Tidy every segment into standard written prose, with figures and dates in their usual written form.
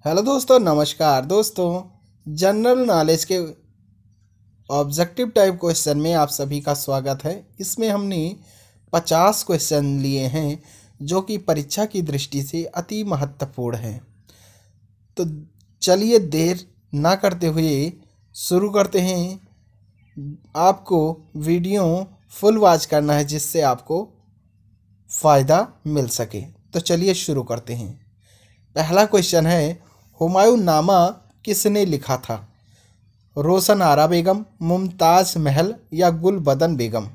Hello दोस्तों, नमस्कार दोस्तों। जनरल नॉलेज के ऑब्जेक्टिव टाइप क्वेश्चन में आप सभी का स्वागत है। इसमें हमने 50 क्वेश्चन लिए हैं जो कि परीक्षा की दृष्टि से अति महत्वपूर्ण हैं। तो चलिए देर ना करते हुए शुरू करते हैं। आपको वीडियो फुल वॉच करना है जिससे आपको फ़ायदा मिल सके। तो चलिए शुरू करते हैं। पहला क्वेश्चन है, हुमायूं नामा किसने लिखा था? रोशन आरा बेगम, मुमताज महल या गुलबदन बेगम?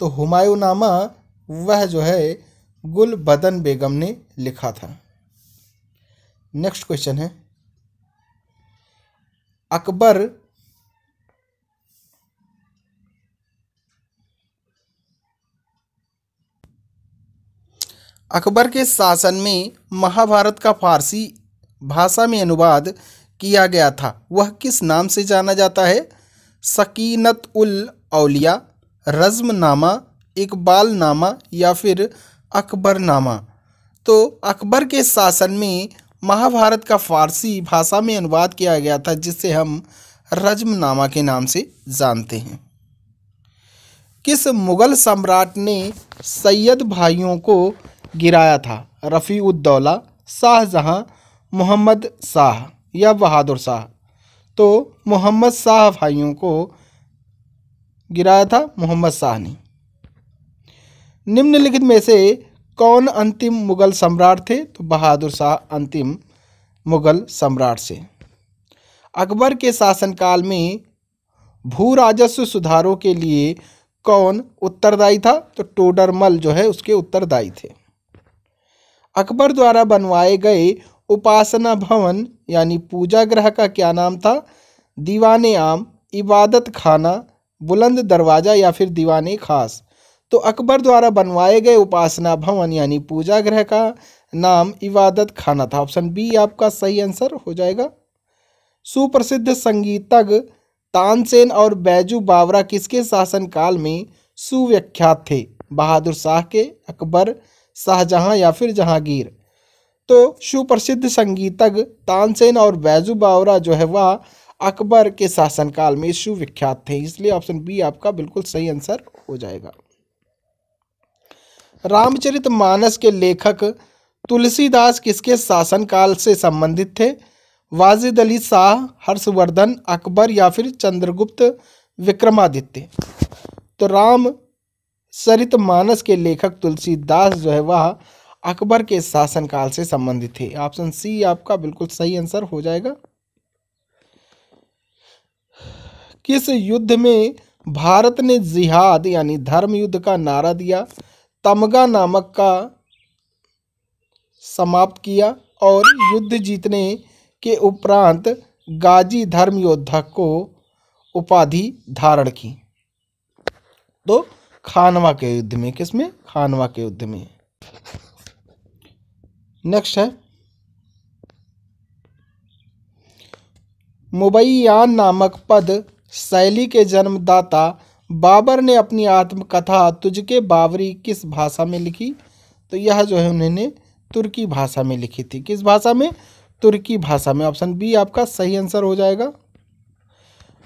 तो हुमायूं नामा वह जो है गुलबदन बेगम ने लिखा था। नेक्स्ट क्वेश्चन है, अकबर के शासन में महाभारत का फारसी भाषा में अनुवाद किया गया था, वह किस नाम से जाना जाता है? सकीनत उल औलिया, रज़्मनामा, इकबालनामा या फिर अकबरनामा? तो अकबर के शासन में महाभारत का फारसी भाषा में अनुवाद किया गया था जिसे हम रज़्मनामा के नाम से जानते हैं। किस मुगल सम्राट ने सैयद भाइयों को गिराया था? रफ़ी-उद-दौला, शाहजहां, मोहम्मद शाह या बहादुर शाह? तो मोहम्मद शाह भाइयों को गिराया था मोहम्मद शाह ने। निम्नलिखित में से कौन अंतिम मुगल सम्राट थे? तो बहादुर शाह अंतिम मुगल सम्राट से। अकबर के शासनकाल में भू राजस्व सुधारों के लिए कौन उत्तरदायी था? तो टोडरमल जो है उसके उत्तरदायी थे। अकबर द्वारा बनवाए गए उपासना भवन यानी पूजा गृह का क्या नाम था? दीवाने आम, इबादत खाना, बुलंद दरवाज़ा या फिर दीवाने खास? तो अकबर द्वारा बनवाए गए उपासना भवन यानी पूजा गृह का नाम इबादत खाना था। ऑप्शन बी आपका सही आंसर हो जाएगा। सुप्रसिद्ध संगीतज्ञ तानसेन और बैजू बावरा किसके शासनकाल में सुविख्यात थे? बहादुर शाह के, अकबर, शाहजहां या फिर जहांगीर? तो सुप्रसिद्ध संगीतज्ञ तानसेन और बैजू बावरा जो है वह अकबर के शासनकाल में सुविख्यात थे, इसलिए ऑप्शन बी आपका बिल्कुल सही आंसर हो जाएगा। रामचरितमानस के लेखक तुलसीदास किसके शासनकाल से संबंधित थे? वाजिद अली शाह, हर्षवर्धन, अकबर या फिर चंद्रगुप्त विक्रमादित्य? तो रामचरितमानस के लेखक तुलसीदास जो है वह अकबर के शासनकाल से संबंधित थे। ऑप्शन सी आपका बिल्कुल सही आंसर हो जाएगा। किस युद्ध में भारत ने जिहाद यानी धर्म युद्ध का नारा दिया, तमगा नामक का समाप्त किया और युद्ध जीतने के उपरांत गाजी धर्म योद्धा को उपाधि धारण की? तो खानवा के युद्ध में। किसमें? खानवा के युद्ध में। नेक्स्ट है, मुबैयान नामक पद शैली के जन्मदाता बाबर ने अपनी आत्मकथा तुझके बाबरी किस भाषा में लिखी? तो यह जो है उन्होंने तुर्की भाषा में लिखी थी। किस भाषा में? तुर्की भाषा में। ऑप्शन बी आपका सही आंसर हो जाएगा।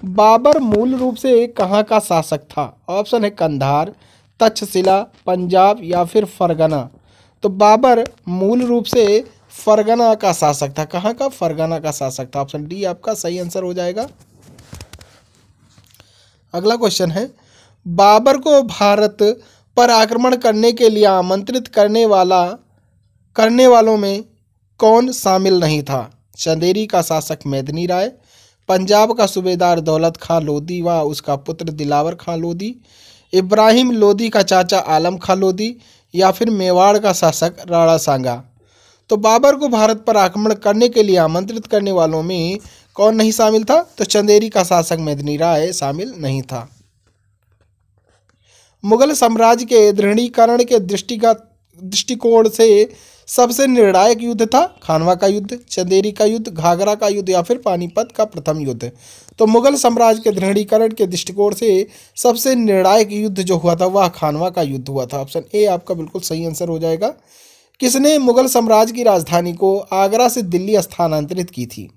बाबर मूल रूप से कहाँ का शासक था? ऑप्शन है कंधार, तक्षशिला, पंजाब या फिर फरगना? तो बाबर मूल रूप से फरगना का शासक था। कहाँ का? फरगना का शासक था। ऑप्शन डी आपका सही आंसर हो जाएगा। अगला क्वेश्चन है, बाबर को भारत पर आक्रमण करने के लिए आमंत्रित करने वालों में कौन शामिल नहीं था? चंदेरी का शासक मेदिनी राय, पंजाब का सूबेदार दौलत खां लोधी व उसका पुत्र दिलावर खां लोधी, इब्राहिम लोधी का चाचा आलम खां लोधी या फिर मेवाड़ का शासक राणा सांगा? तो बाबर को भारत पर आक्रमण करने के लिए आमंत्रित करने वालों में कौन नहीं शामिल था? तो चंदेरी का शासक मेदिनी राय शामिल नहीं था। मुगल साम्राज्य के दृढ़ीकरण के दृष्टिकोण से सबसे निर्णायक युद्ध था खानवा का युद्ध, चंदेरी का युद्ध, घाघरा का युद्ध या फिर पानीपत का प्रथम युद्ध? तो मुगल साम्राज्य के दृढ़ीकरण के दृष्टिकोण से सबसे निर्णायक युद्ध जो हुआ था वह खानवा का युद्ध हुआ था। ऑप्शन ए आपका बिल्कुल सही आंसर हो जाएगा। किसने मुगल साम्राज्य की राजधानी को आगरा से दिल्ली स्थानांतरित की थी?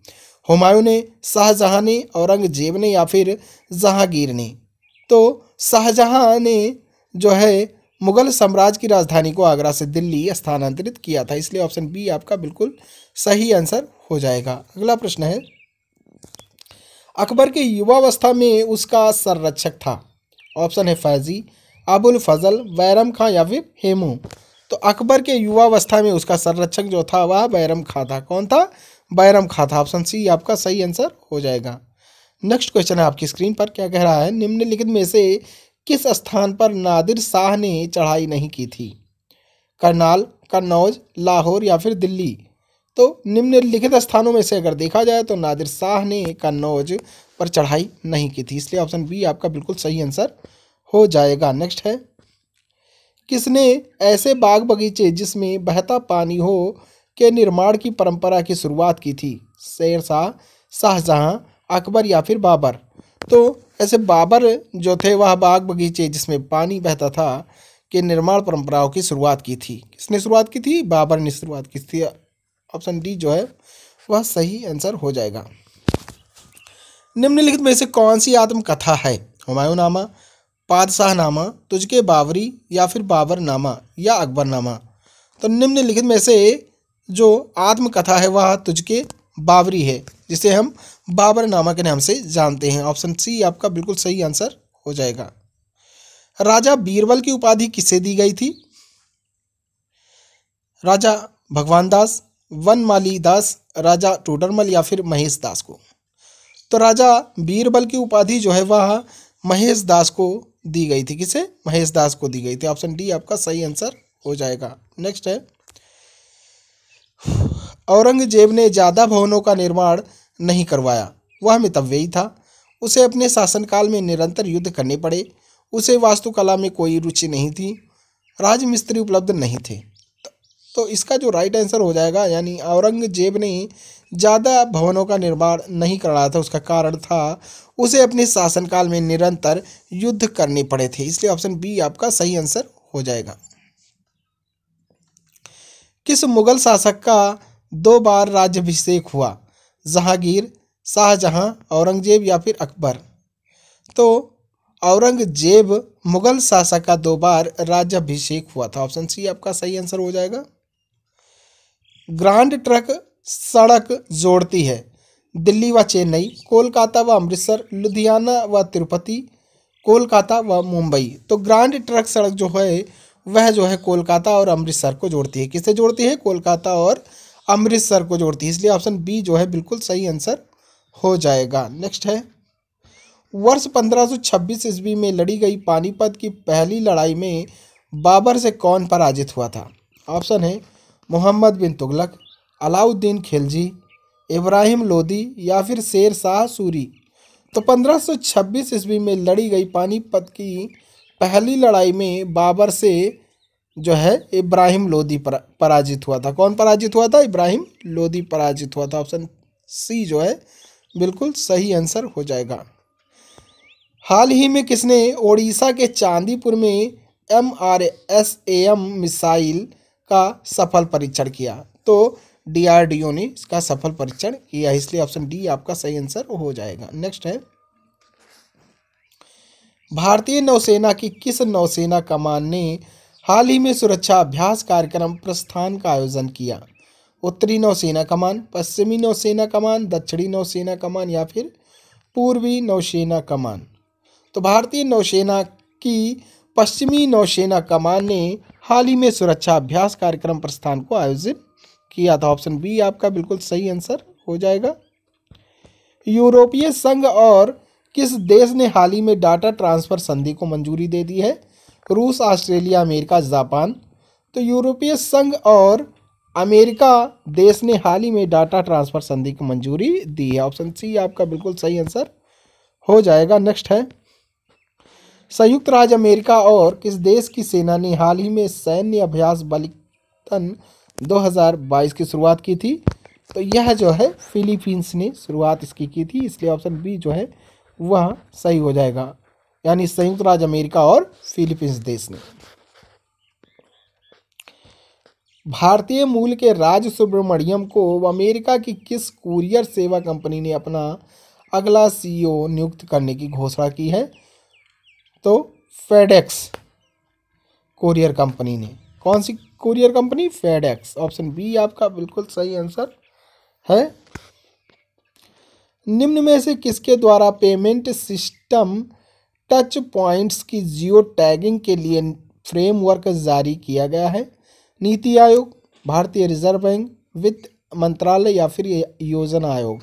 हुमायूं ने, शाहजहां ने, औरंगजेब ने या फिर जहांगीर ने? तो शाहजहां ने जो है मुगल साम्राज्य की राजधानी को आगरा से दिल्ली स्थानांतरित किया था, इसलिए ऑप्शन बी आपका बिल्कुल सही आंसर हो जाएगा। अगला प्रश्न है, अकबर के युवावस्था में उसका संरक्षक था। ऑप्शन है फैजी, अबुल फजल, बैरम खां या फिर हेमू। तो अकबर के युवावस्था में उसका संरक्षक जो था वह बैरम खां था। कौन था? बैरम खां था। ऑप्शन सी आपका सही आंसर हो जाएगा। नेक्स्ट क्वेश्चन है आपकी स्क्रीन पर, क्या कह रहा है, निम्नलिखित में से किस स्थान पर नादिर शाह ने चढ़ाई नहीं की थी? करनाल, कन्नौज, लाहौर या फिर दिल्ली? तो निम्नलिखित स्थानों में से अगर देखा जाए तो नादिर शाह ने कन्नौज पर चढ़ाई नहीं की थी, इसलिए ऑप्शन बी आपका बिल्कुल सही आंसर हो जाएगा। नेक्स्ट है, किसने ऐसे बाग बगीचे जिसमें बहता पानी हो के निर्माण की परंपरा की शुरुआत की थी? शेर शाह, शाहजहां, अकबर या फिर बाबर? तो ऐसे बाबर जो थे वह बाग बगीचे जिसमें पानी बहता था के निर्माण परंपराओं की शुरुआत की थी। किसने शुरुआत की थी? बाबर ने शुरुआत की थी। ऑप्शन डी जो है वह सही आंसर हो जाएगा। निम्नलिखित में से कौन सी आत्मकथा है? हुमायूंनामा, पादशाहनामा, तुझके बावरी या फिर बाबरनामा या अकबरनामा? तो निम्नलिखित में से जो आत्मकथा है वह तुझके बावरी है, जिसे हम बाबरनामा के नाम से जानते हैं। ऑप्शन सी आपका बिल्कुल सही आंसर हो जाएगा। राजा बीरबल की उपाधि किसे दी गई थी? राजा भगवान दास, वनमाली दास, राजा टोडरमल या फिर महेश दास को? तो राजा बीरबल की उपाधि जो है वह महेश दास को दी गई थी। किसे? महेश दास को दी गई थी। ऑप्शन डी आपका सही आंसर हो जाएगा। नेक्स्ट है, औरंगजेब ने ज्यादा भवनों का निर्माण नहीं करवाया, वह मितव्ययी था। उसे अपने शासनकाल में निरंतर युद्ध करने पड़े। उसे वास्तुकला में कोई रुचि नहीं थी। राजमिस्त्री उपलब्ध नहीं थे। तो इसका जो राइट आंसर हो जाएगा, यानी औरंगजेब ने ज़्यादा भवनों का निर्माण नहीं कराया था, उसका कारण था उसे अपने शासनकाल में निरंतर युद्ध करने पड़े थे, इसलिए ऑप्शन बी आपका सही आंसर हो जाएगा। किस मुगल शासक का 2 बार राज्याभिषेक हुआ? जहांगीर, शाहजहां, औरंगजेब या फिर अकबर? तो औरंगजेब मुगल शासक का 2 बार राज्याभिषेक हुआ था। ऑप्शन सी आपका सही आंसर हो जाएगा। ग्रांड ट्रक सड़क जोड़ती है दिल्ली व चेन्नई, कोलकाता व अमृतसर, लुधियाना व तिरुपति, कोलकाता व मुंबई? तो ग्रांड ट्रक सड़क जो है वह जो है कोलकाता और अमृतसर को जोड़ती है। किससे जोड़ती है? कोलकाता और अमृतसर को जोड़ती है, इसलिए ऑप्शन बी जो है बिल्कुल सही आंसर हो जाएगा। नेक्स्ट है, वर्ष 1526 ईस्वी में लड़ी गई पानीपत की पहली लड़ाई में बाबर से कौन पराजित हुआ था? ऑप्शन है मोहम्मद बिन तुगलक, अलाउद्दीन खिलजी, इब्राहिम लोदी या फिर शेर शाह सूरी? तो 1526 ईस्वी में लड़ी गई पानीपत की पहली लड़ाई में बाबर से जो है इब्राहिम लोदी पराजित हुआ था। कौन पराजित हुआ था? इब्राहिम लोदी पराजित हुआ था। ऑप्शन सी जो है बिल्कुल सही आंसर हो जाएगा। हाल ही में किसने ओडिशा के चांदीपुर में MRSAM मिसाइल का सफल परीक्षण किया? तो DRDO ने इसका सफल परीक्षण किया, इसलिए ऑप्शन डी आपका सही आंसर हो जाएगा। नेक्स्ट है, भारतीय नौसेना की किस नौसेना कमान ने हाल ही में सुरक्षा अभ्यास कार्यक्रम प्रस्थान का आयोजन किया? उत्तरी नौसेना कमान, पश्चिमी नौसेना कमान, दक्षिणी नौसेना कमान या फिर पूर्वी नौसेना कमान? तो भारतीय नौसेना की पश्चिमी नौसेना कमान ने हाल ही में सुरक्षा अभ्यास कार्यक्रम प्रस्थान को आयोजित किया था। ऑप्शन बी आपका बिल्कुल सही आंसर हो जाएगा। यूरोपीय संघ और किस देश ने हाल ही में डाटा ट्रांसफर संधि को मंजूरी दे दी है? रूस, ऑस्ट्रेलिया, अमेरिका, जापान? तो यूरोपीय संघ और अमेरिका देश ने हाल ही में डाटा ट्रांसफर संधि को मंजूरी दी है। ऑप्शन सी आपका बिल्कुल सही आंसर हो जाएगा। नेक्स्ट है, संयुक्त राज्य अमेरिका और किस देश की सेना ने हाल ही में सैन्य अभ्यास बलिदान 2022 की शुरुआत की थी? तो यह जो है फिलीपींस ने शुरुआत इसकी की थी, इसलिए ऑप्शन बी जो है वह सही हो जाएगा, यानी संयुक्त राज्य अमेरिका और फिलीपींस देश ने। भारतीय मूल के राज सुब्रमण्यम को अमेरिका की किस कुरियर सेवा कंपनी ने अपना अगला सीईओ नियुक्त करने की घोषणा की है? तो फेडेक्स कुरियर कंपनी ने। कौन सी courier company? FedEx. Option B आपका बिल्कुल सही आंसर है। निम्न में से किसके द्वारा पेमेंट सिस्टम टच पॉइंट्स की जियो टैगिंग के लिए फ्रेमवर्क जारी किया गया है? नीति आयोग, भारतीय रिजर्व बैंक, वित्त मंत्रालय या फिर योजना आयोग?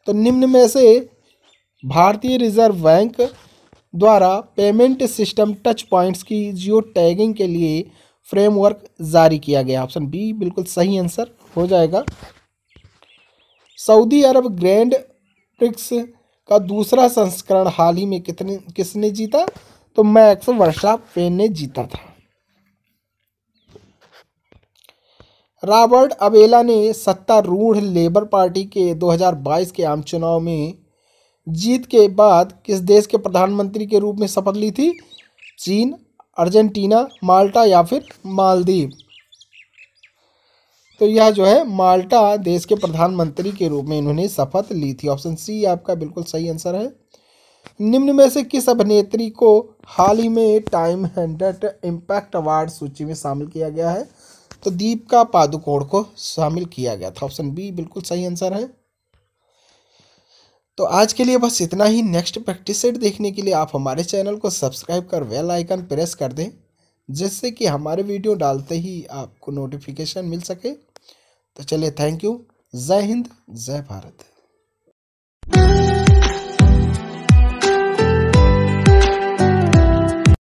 तो निम्न में से भारतीय रिजर्व बैंक द्वारा पेमेंट सिस्टम टच पॉइंट्स की जियो टैगिंग के लिए फ्रेमवर्क जारी किया गया। ऑप्शन बी बिल्कुल सही आंसर हो जाएगा। सऊदी अरब ग्रैंड प्रिक्स का दूसरा संस्करण हाल ही में किसने जीता? तो मैक्स वर्स्टापेन ने जीता था। रॉबर्ट अबेला ने सत्तारूढ़ लेबर पार्टी के 2022 के आम चुनाव में जीत के बाद किस देश के प्रधानमंत्री के रूप में शपथ ली थी? चीन, अर्जेंटीना, माल्टा या फिर मालदीव? तो यह जो है माल्टा देश के प्रधानमंत्री के रूप में इन्होंने शपथ ली थी। ऑप्शन सी आपका बिल्कुल सही आंसर है। निम्न में से किस अभिनेत्री को हाल ही में टाइम 100 इम्पैक्ट अवार्ड सूची में शामिल किया गया है? तो दीपिका पादुकोण को शामिल किया गया था। ऑप्शन बी बिल्कुल सही आंसर है। तो आज के लिए बस इतना ही। नेक्स्ट प्रैक्टिस सेट देखने के लिए आप हमारे चैनल को सब्सक्राइब कर बेल आइकन प्रेस कर दें, जिससे कि हमारे वीडियो डालते ही आपको नोटिफिकेशन मिल सके। तो चलिए, थैंक यू। जय हिंद, जय भारत।